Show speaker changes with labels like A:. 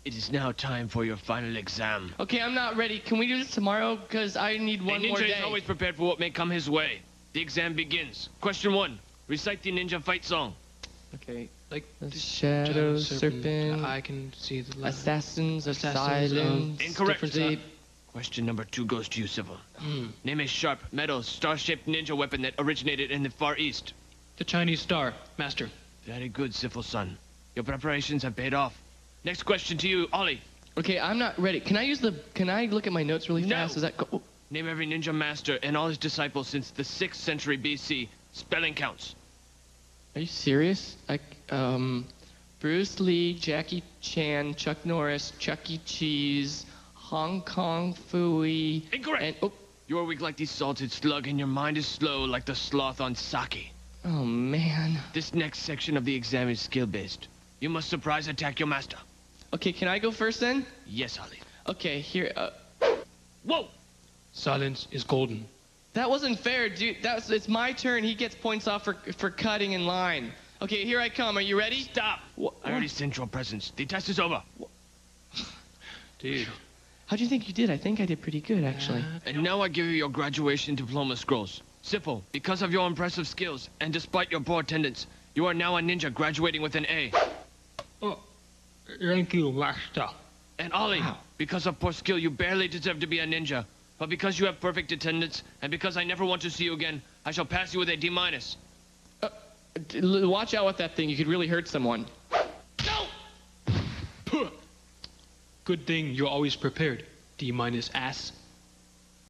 A: It is now time for your final exam.
B: Okay, I'm not ready. Can we do this tomorrow? Because I need one more day.
A: A ninja is always prepared for what may come his way. The exam begins. Question 1. Recite the ninja fight song.
C: Okay, like
B: The shadow serpent.
C: I can see the letter.
B: Assassins of
C: Assassins of-
B: silence.
A: Incorrect.
C: Different-
A: Question number 2 goes to you, Civil.
C: Hmm.
A: Name a sharp, metal, star-shaped ninja weapon that originated in the Far East.
C: The Chinese star, master.
A: Very good, Civil son. Your preparations have paid off. Next question to you, Ollie.
B: Okay, I'm not ready. Can I look at my notes really
A: No.
B: fast? Is that cool?
A: Name every ninja master and all his disciples since the 6th century BC. Spelling counts.
B: Are you serious? Bruce Lee, Jackie Chan, Chuck Norris, Chuck E. Cheese, Hong Kong Phooey.
A: Incorrect.
B: And, oh,
A: You are weak like the salted slug, and your mind is slow like the sloth on sake.
B: oh, man.
A: This next section of the exam is skill-based. You must surprise attack your master.
B: Okay, can I go first then?
A: Yes, Ollie.
B: Okay, here.
A: Whoa!
C: Silence is golden.
B: That wasn't fair, dude. It's my turn. He gets points off for cutting in line. Okay, here I come. Are you ready?
A: Stop! I already sent your presents. The test is over.
C: Dude.
B: How do you think you did? I think I did pretty good, actually.
A: And now I give you your graduation diploma scrolls. Sipho, because of your impressive skills, and despite your poor attendance, you are now a ninja graduating with an A.
C: Oh, thank you, master.
A: And Ollie, because of poor skill, you barely deserve to be a ninja. But because you have perfect attendance, and because I never want to see you again, I shall pass you with a D-.
B: Watch out with that thing. You could really hurt someone.
A: No!
C: Good thing you're always prepared. D- ass.